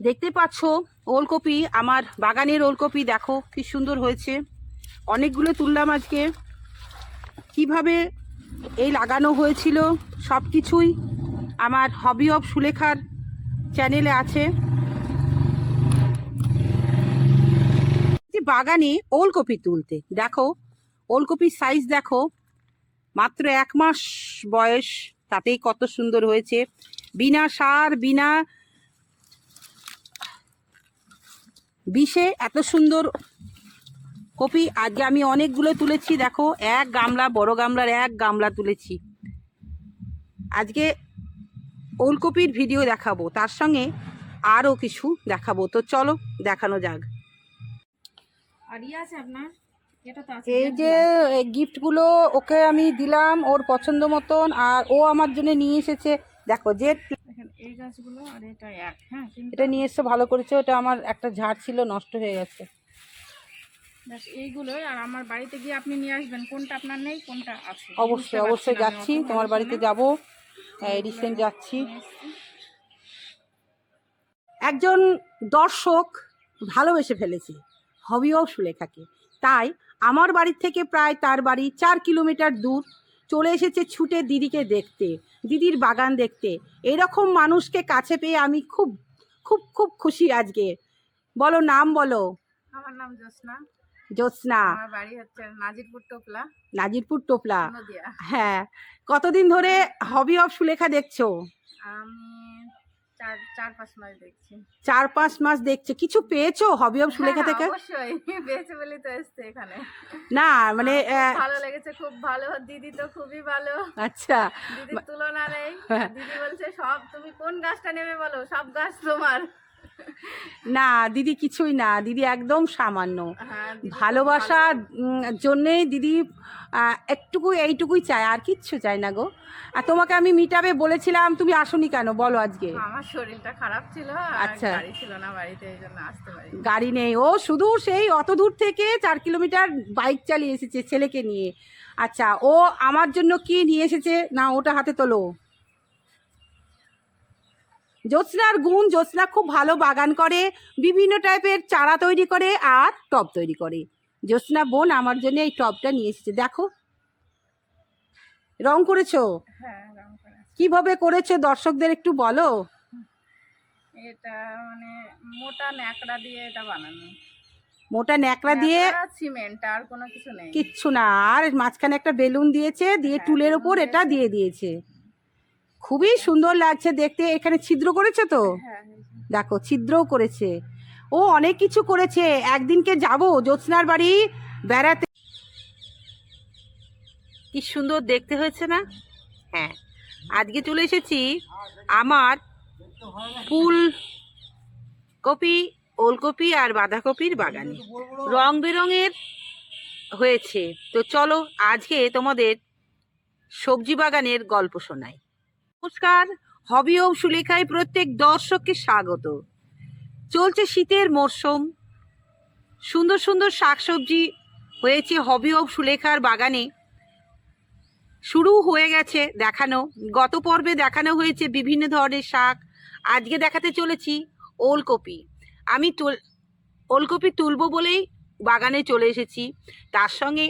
দেখতে পাচ্ছ ওলকপি, আমার বাগানের ওলকপি দেখো কি সুন্দর হয়েছে। অনেকগুলো তুললাম আজকে। কিভাবে এই লাগানো হয়েছিল সব কিছুই আমার হবি অফ সুলেখার চ্যানেলে আছে। বাগানে ওলকপি তুলতে দেখো, ওলকপির সাইজ দেখো, মাত্র 1 মাস বয়স, তাতেই কত সুন্দর হয়েছে। বিনা সার বিনা বিষে এত সুন্দর কপি আজকে আমি অনেকগুলো তুলেছি। দেখো, এক গামলা, বড় গামলার এক গামলা তুলেছি। আজকে ওলকপির ভিডিও দেখাবো, তার সঙ্গে আরও কিছু দেখাবো। তো চলো দেখানো যাক। আর আছে আপনার, এই যে গিফটগুলো ওকে আমি দিলাম ওর পছন্দ মতন, আর ও আমার জন্য নিয়ে এসেছে। দেখো যে এই গাছগুলো, আর এটা এটা নিয়ে এসে ভালো করেছে। ওটা আমার একটা ঝাড় ছিল, নষ্ট হয়ে গেছে। এইগুলোই, আর আমার বাড়িতে গিয়ে আপনি নিয়ে আসবেন কোনটা আপনার নেই কোনটা আছে। অবশ্যই অবশ্যই যাচ্ছি, তোমার বাড়িতে যাবো, রিসেন্ট যাচ্ছি। একজন দর্শক ভালোবেসে ফেলেছে হবি অফ সুলেখাকে, তাই আমার বাড়ির থেকে প্রায় তার বাড়ি 4 কিলোমিটার দূর চলে এসেছে ছুটে দিদিকে দেখতে, দিদির বাগান দেখতে। এরকম মানুষকে কাছে পেয়ে আমি খুব খুব খুব খুশি আজকে। বলো, নাম বলো। আমার নাম জ্যোৎস্না। জ্যোৎস্না, আমার বাড়ি হচ্ছে নাজিরপুর টোপলা। নাজিরপুর টোপলা। নদিয়া। হ্যাঁ, কতদিন ধরে হবি অফ সুলেখা দেখছো? আমি 4-5 মাস দেখছি। 4-5 মাস দেখছো, কিছু পেয়েছো হবি অফ সুলেখা থেকে? অবশ্যই পেয়েছে বলেই তো এসছে এখানে। না মানে ভালো লেগেছে, খুব ভালো। দিদি তো খুবই ভালো। আচ্ছা, দিদির তুলনা নেই। দিদি বলছে সব, তুমি কোন গাছটা নেবে বলো, সব গাছ তোমার। না দিদি কিছুই না, দিদি একদম সামান্য। ভালোবাসার জন্যেই দিদি একটুকু এইটুকুই চায়, আর কিচ্ছু চায় না গো। আর তোমাকে আমি মিটাবে বলেছিলাম, তুমি আসোনি কেন বলো আজকে? আমার শরীরটা খারাপ ছিল, আচ্ছা, গাড়ি ছিল না বাড়িতে, এই জন্য আসতে পারি। গাড়ি নেই, ও শুধু সেই অত দূর থেকে 4 কিলোমিটার বাইক চালিয়ে এসেছে ছেলেকে নিয়ে। আচ্ছা, ও আমার জন্য কি নিয়ে এসেছে না, ওটা হাতে তোলো। জ্যোৎস্নার গুণ, জ্যোৎস্না খুব ভালো বাগান করে, বিভিন্ন টাইপের চারা তৈরি করে আর টব তৈরি করে। জ্যোৎস্না বোন আমার জন্য এই টবটা নিয়ে এসেছে। দেখো, রং করেছো? হ্যাঁ, রং করা। কিভাবে করেছো দর্শকদের একটু বলো। এটা মানে মোটা ন্যাকড়া দিয়ে এটা বানানো। মোটা ন্যাকড়া দিয়ে, সিমেন্ট, আর কোনো কিছু নেই, কিচ্ছু না। আর মাঝখানে একটা বেলুন দিয়েছে, দিয়ে টুলের ওপর এটা দিয়ে দিয়েছে। খুবই সুন্দর লাগছে দেখতে। এখানে ছিদ্র করেছে তো, দেখো ছিদ্রও করেছে। ও অনেক কিছু করেছে। একদিনকে যাব জ্যোৎস্নার বাড়ি বেড়াতে। কি সুন্দর দেখতে হয়েছে না? হ্যাঁ, আজকে চলে এসেছি আমার ফুল কপি, ওলকপি আর বাঁধাকপির বাগানে। রং বেরঙের হয়েছে। তো চলো আজকে তোমাদের সবজি বাগানের গল্প শোনাই। নমস্কার, হবি অফ সুলেখায় প্রত্যেক দর্শককে স্বাগত। চলছে শীতের মরশুম, সুন্দর সুন্দর শাকসবজি হয়েছে হবি অফ সুলেখার বাগানে। শুরু হয়ে গেছে দেখানো, গত পর্বে দেখানো হয়েছে বিভিন্ন ধরনের শাক। আজকে দেখাতে চলেছি ওলকপি। আমি ওলকপি তুলবো বলেই বাগানে চলে এসেছি। তার সঙ্গে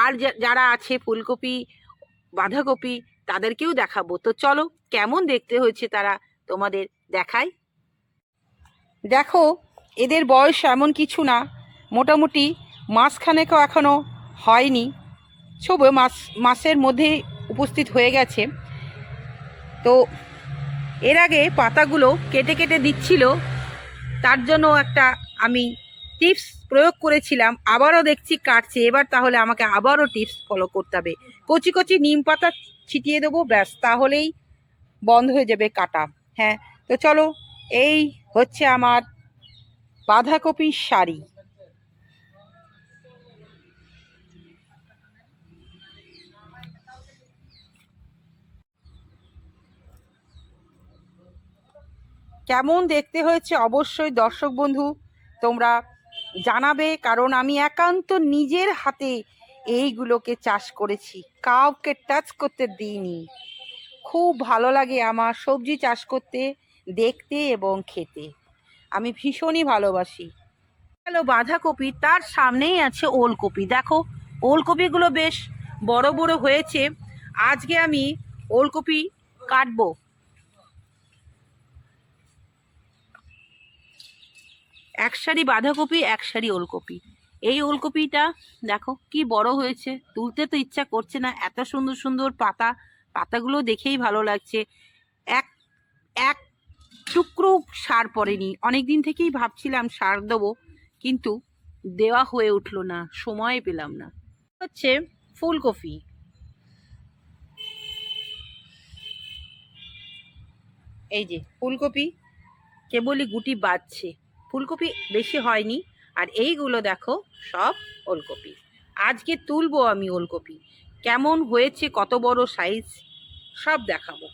আর যারা আছে ফুলকপি, বাঁধাকপি, তাদেরকেও দেখাবো। তো চলো কেমন দেখতে হয়েছে তারা তোমাদের দেখাই। দেখো, এদের বয়স এমন কিছু না, মোটামুটি মাসখানেকও এখনো হয়নি, সবে মাসের মধ্যে উপস্থিত হয়ে গেছে। তো এর আগে পাতাগুলো কেটে কেটে দিচ্ছিল, তার জন্য একটা আমি টিপস প্রয়োগ করেছিলাম। আবারও দেখছি কাটছে, এবার তাহলে আমাকে আবারও টিপস ফলো করতে হবে। কচি কচি নিম পাতা ছিটিয়ে দেবো, ব্যাস, তাহলেই বন্ধ হয়ে যাবে কাটা। হ্যাঁ, তো চলো, এই হচ্ছে আমার বাঁধাকপির শাড়ি। কেমন দেখতে হয়েছে অবশ্যই দর্শক বন্ধু তোমরা জানাবে, কারণ আমি একান্ত নিজের হাতে এইগুলোকে চাষ করেছি, কাউকে টাচ করতে দিইনি। খুব ভালো লাগে আমার সবজি চাষ করতে, দেখতে এবং খেতে। আমি ভীষণই ভালোবাসি। হ্যালো বাঁধাকপি, তার সামনেই আছে ওলকপি। দেখো ওলকপিগুলো বেশ বড় বড় হয়েছে। আজকে আমি ওলকপি কাটবো। এক সারি বাঁধাকপি, এক সারি ওলকপি। এই ওলকপিটা দেখো কি বড় হয়েছে, তুলতে তো ইচ্ছা করছে না, এত সুন্দর সুন্দর পাতা, পাতাগুলো দেখেই ভালো লাগছে। এক এক টুকরো সার পড়েনি। অনেক দিন থেকেই ভাবছিলাম সার দেবো, কিন্তু দেওয়া হয়ে উঠলো না, সময় পেলাম না। হচ্ছে ফুলকপি। এই যে ফুলকপি কেবলই গুটি বাজছে, ফুলকপি বেশি হয়নি। আর এইগুলো দেখো সব ওলকপি। আজকে তুলবো আমি ওলকপি, কেমন হয়েছে, কত বড় সাইজ সব দেখাবো।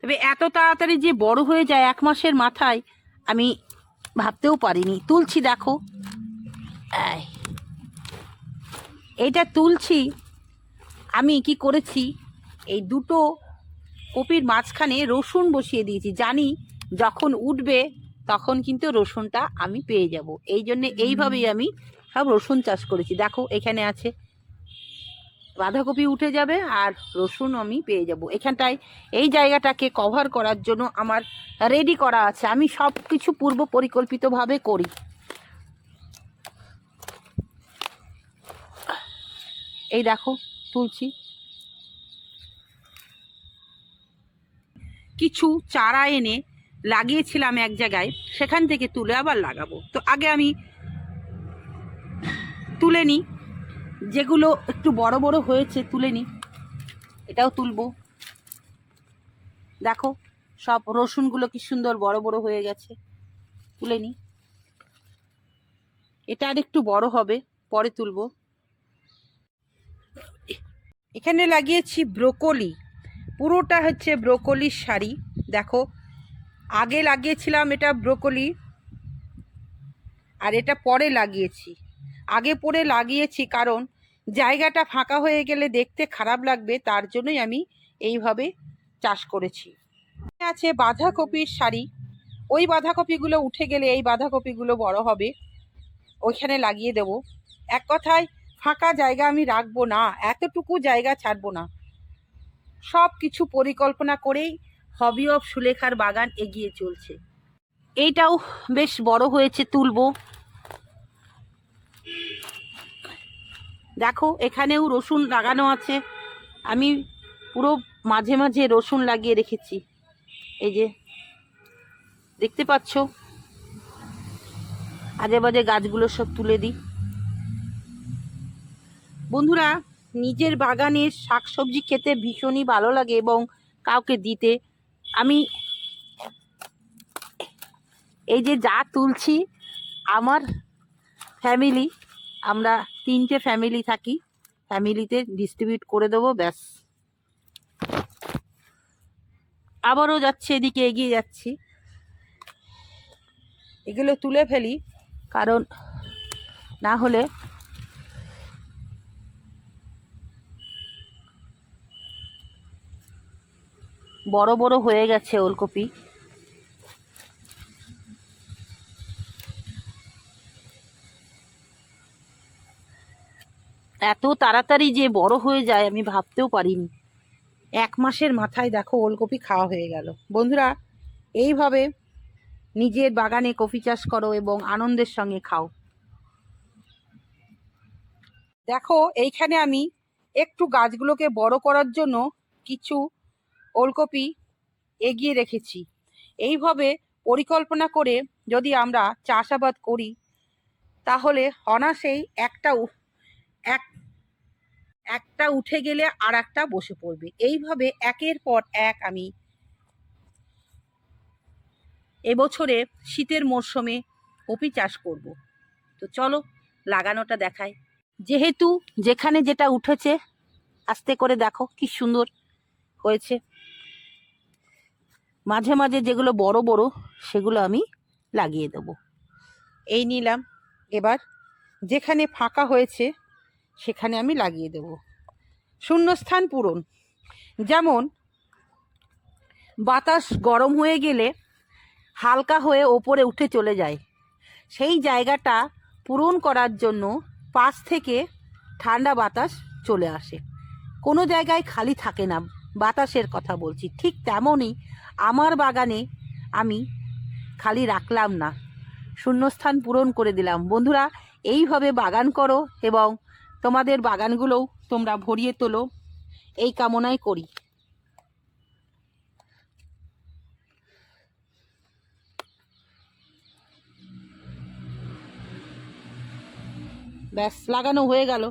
তবে এত তাড়াতাড়ি যে বড় হয়ে যায় 1 মাসের মাথায়, আমি ভাবতেও পারিনি। তুলছি দেখো, এইটা তুলছি। আমি কি করেছি, এই দুটো কপির মাঝখানে রসুন বসিয়ে দিয়েছি, জানি যখন উঠবে তখন কিন্তু রসুনটা আমি পেয়ে যাব। এই জন্যে এইভাবেই আমি সব রসুন চাষ করেছি। দেখো এখানে আছে, বাঁধাকপি উঠে যাবে আর রসুন আমি পেয়ে যাব এখানটায়। এই জায়গাটাকে কভার করার জন্য আমার রেডি করা আছে, আমি সব কিছু পূর্ব পরিকল্পিতভাবে করি। এই দেখো তুলছি। কিছু চারা এনে লাগিয়েছিলাম এক জায়গায়, সেখান থেকে তুলে আবার লাগাবো। তো আগে আমি তুলে নিই, যেগুলো একটু বড় বড় হয়েছে তুলে নিই। এটাও তুলবো। দেখো সব রসুনগুলো কি সুন্দর বড় বড় হয়ে গেছে, তুলে নিই। এটা আর একটু বড় হবে, পরে তুলবো। এখানে লাগিয়েছি ব্রোকলি, পুরোটা হচ্ছে ব্রোকলির সারি। দেখো আগে লাগিয়েছিলাম এটা ব্রোকলি, আর এটা পরে লাগিয়েছি। আগে পরে লাগিয়েছি কারণ জায়গাটা ফাঁকা হয়ে গেলে দেখতে খারাপ লাগবে, তার জন্যই আমি এইভাবে চাষ করেছি। আছে বাঁধাকপির সারি, ওই বাঁধাকপিগুলো উঠে গেলে এই বাঁধাকপিগুলো বড় হবে, ওইখানে লাগিয়ে দেব। এক কথায় ফাঁকা জায়গা আমি রাখবো না, এতটুকু জায়গা ছাড়বো না। সব কিছু পরিকল্পনা করেই হবি অফ সুলেখার বাগান এগিয়ে চলছে। এইটাও বেশ বড় হয়েছে, তুলবো। দেখো এখানেও রসুন লাগানো আছে, আমি পুরো মাঝে মাঝে রসুন লাগিয়ে রেখেছি। এই যে দেখতে পাচ্ছ, আজে বাজে গাছগুলো সব তুলে দিই। বন্ধুরা, নিজের বাগানের শাকসবজি খেতে ভীষণই ভালো লাগে এবং কাউকে দিতে। আমি এই যে যা তুলছি, আমার ফ্যামিলি, আমরা 3টে ফ্যামিলি থাকি, ফ্যামিলিতে ডিস্ট্রিবিউট করে দেবো, ব্যাস। আবারও যাচ্ছে, এদিকে এগিয়ে যাচ্ছি। এগুলো তুলে ফেলি, কারণ না হলে বড় বড় হয়ে গেছে ওলকপি। এত তাড়াতাড়ি যে বড় হয়ে যায় আমি ভাবতেও পারিনি। 1 মাসের মাথায় দেখো ওলকপি খাওয়া হয়ে গেল। বন্ধুরা, এইভাবে নিজের বাগানে কফি চাষ করো এবং আনন্দের সঙ্গে খাও। দেখো এইখানে আমি একটু গাছগুলোকে বড় করার জন্য কিছু ওলকপি এগিয়ে রেখেছি। এইভাবে পরিকল্পনা করে যদি আমরা চাষাবাদ করি, তাহলে অনায়াসেই একটা উঠে গেলে আর একটা বসে পড়বে। এইভাবে একের পর এক আমি এবছরে শীতের মরশুমে কপি চাষ করব। তো চলো লাগানোটা দেখাই। যেহেতু যেখানে যেটা উঠেছে আস্তে করে দেখো কি সুন্দর হয়েছে। মাঝে মাঝে যেগুলো বড় বড় সেগুলো আমি লাগিয়ে দেব। এই নিলাম, এবার যেখানে ফাঁকা হয়েছে সেখানে আমি লাগিয়ে দেব। শূন্যস্থান পূরণ, যেমন বাতাস গরম হয়ে গেলে হালকা হয়ে ওপরে উঠে চলে যায়। সেই জায়গাটা পূরণ করার জন্য পাশ থেকে ঠান্ডা বাতাস চলে আসে, কোনো জায়গায় খালি থাকে না। বাতাসের কথা বলছি। ঠিক তেমনই আমার বাগানে আমি খালি রাখলাম না, শূন্যস্থান পূরণ করে দিলাম। বন্ধুরা, এইভাবে বাগান করো এবং তোমাদের বাগানগুলোও তোমরা ভরিয়ে তোলো, এই কামনাই করি। ব্যাস, লাগানো হয়ে গেল।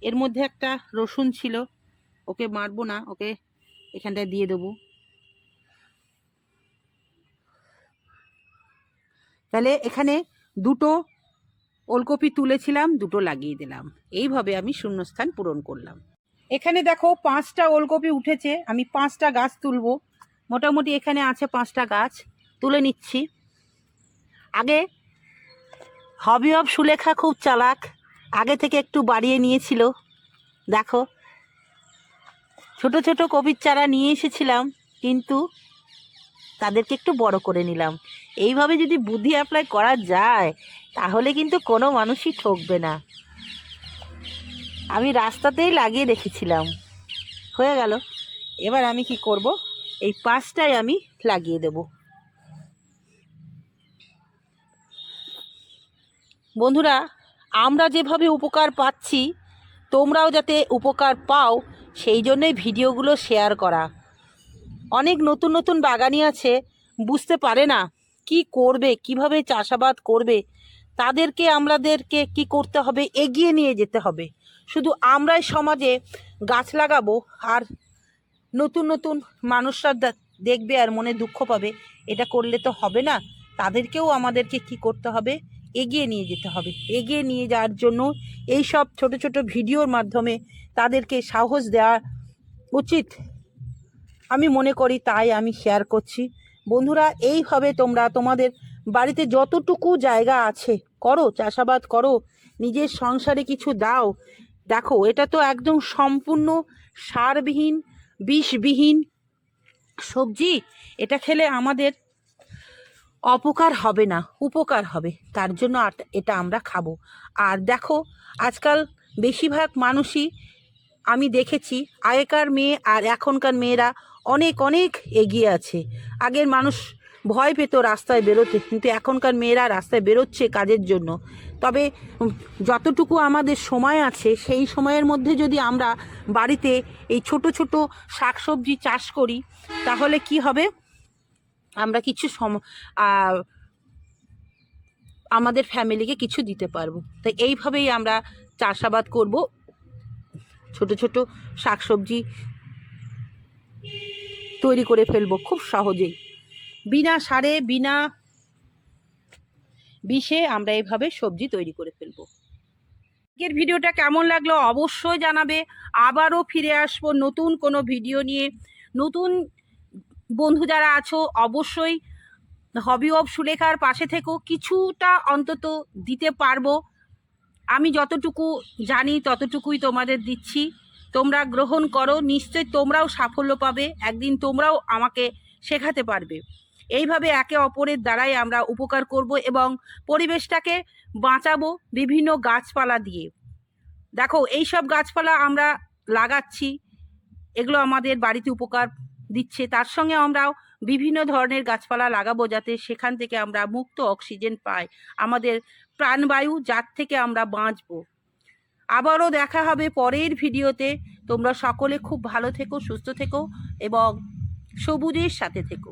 এর মধ্যে একটা রসুন ছিল, ওকে মারবো না, ওকে এখানটায় দিয়ে দেবো। তাহলে এখানে দুটো ওলকপি তুলেছিলাম, দুটো লাগিয়ে দিলাম। এইভাবে আমি শূন্যস্থান পূরণ করলাম। এখানে দেখো 5টা ওলকপি উঠেছে, আমি 5টা গাছ তুলবো। মোটামুটি এখানে আছে 5টা গাছ, তুলে নিচ্ছি। আগে হবি অফ সুলেখা খুব চালাক, আগে থেকে একটু বাড়িয়ে নিয়েছিল। দেখো, ছোট ছোট কপির চারা নিয়ে এসেছিলাম, কিন্তু তাদেরকে একটু বড় করে নিলাম। এইভাবে যদি বুদ্ধি অ্যাপ্লাই করা যায় তাহলে কিন্তু কোনো মানুষই ঠকবে না। আমি রাস্তাতেই লাগিয়ে রেখেছিলাম, হয়ে গেল। এবার আমি কি করব, এই 5টায় আমি লাগিয়ে দেব। বন্ধুরা, আমরা যেভাবে উপকার পাচ্ছি তোমরাও যাতে উপকার পাও, সেই জন্যই ভিডিওগুলো শেয়ার করা। অনেক নতুন নতুন বাগানি আছে, বুঝতে পারে না কি করবে, কিভাবে চাষাবাদ করবে। তাদেরকে আমাদেরকে কি করতে হবে, এগিয়ে নিয়ে যেতে হবে। শুধু আমরাই সমাজে গাছ লাগাবো আর নতুন নতুন মানুষরা দেখবে আর মনে দুঃখ পাবে, এটা করলে তো হবে না। তাদেরকেও আমাদেরকে কি করতে হবে, এগিয়ে নিয়ে যেতে হবে। এগিয়ে নিয়ে যাওয়ার জন্য এই সব ছোট ছোট ভিডিওর মাধ্যমে তাদেরকে সাহস দেওয়া উচিত আমি মনে করি, তাই আমি শেয়ার করছি। বন্ধুরা, এইভাবে তোমরা তোমাদের বাড়িতে যতটুকু জায়গা আছে করো, চাষাবাদ করো, নিজের সংসারে কিছু দাও। দেখো, এটা তো একদম সম্পূর্ণ সারবিহীন, বিষবিহীন সবজি। এটা খেলে আমাদের অপকার হবে না, উপকার হবে। তার জন্য এটা আমরা খাবো। আর দেখো, আজকাল বেশিরভাগ মানুষই আমি দেখেছি, আগেকার মেয়ে আর এখনকার মেয়েরা অনেক অনেক এগিয়ে আছে। আগের মানুষ ভয় পেত রাস্তায় বেরোতে, কিন্তু এখনকার মেয়েরা রাস্তায় বেরোচ্ছে কাজের জন্য। তবে যতটুকু আমাদের সময় আছে, সেই সময়ের মধ্যে যদি আমরা বাড়িতে এই ছোট ছোট শাকসবজি চাষ করি, তাহলে কি হবে, আমরা কিছু আমাদের ফ্যামিলিকে কিছু দিতে পারবো। তাই এইভাবেই আমরা চাষাবাদ করব, ছোট ছোট শাকসবজি তৈরি করে ফেলবো খুব সহজেই, বিনা সারে বিনা বিষে আমরা এইভাবে সবজি তৈরি করে ফেলবো। আজকের ভিডিওটা কেমন লাগলো অবশ্যই জানাবে। আবারও ফিরে আসবো নতুন কোনো ভিডিও নিয়ে। নতুন বন্ধু যারা আছো অবশ্যই হবি অফ সুলেখার পাশে থেকো, কিছুটা অন্তত দিতে পারবো। আমি যতটুকু জানি ততটুকুই তোমাদের দিচ্ছি, তোমরা গ্রহণ করো, নিশ্চয়ই তোমরাও সাফল্য পাবে। একদিন তোমরাও আমাকে শেখাতে পারবে। এইভাবে একে অপরের দ্বারাই আমরা উপকার করব এবং পরিবেশটাকে বাঁচাবো বিভিন্ন গাছপালা দিয়ে। দেখো, এই সব গাছপালা আমরা লাগাচ্ছি, এগুলো আমাদের বাড়িতে উপকার দিচ্ছে। তার সঙ্গে আমরাও বিভিন্ন ধরনের গাছপালা লাগাবো, যাতে সেখান থেকে আমরা মুক্ত অক্সিজেন পাই, আমাদের প্রাণবায়ু, যার থেকে আমরা বাঁচবো। আবারও দেখা হবে পরের ভিডিওতে। তোমরা সকলে খুব ভালো থেকো, সুস্থ থেকো এবং সবুজের সাথে থেকো।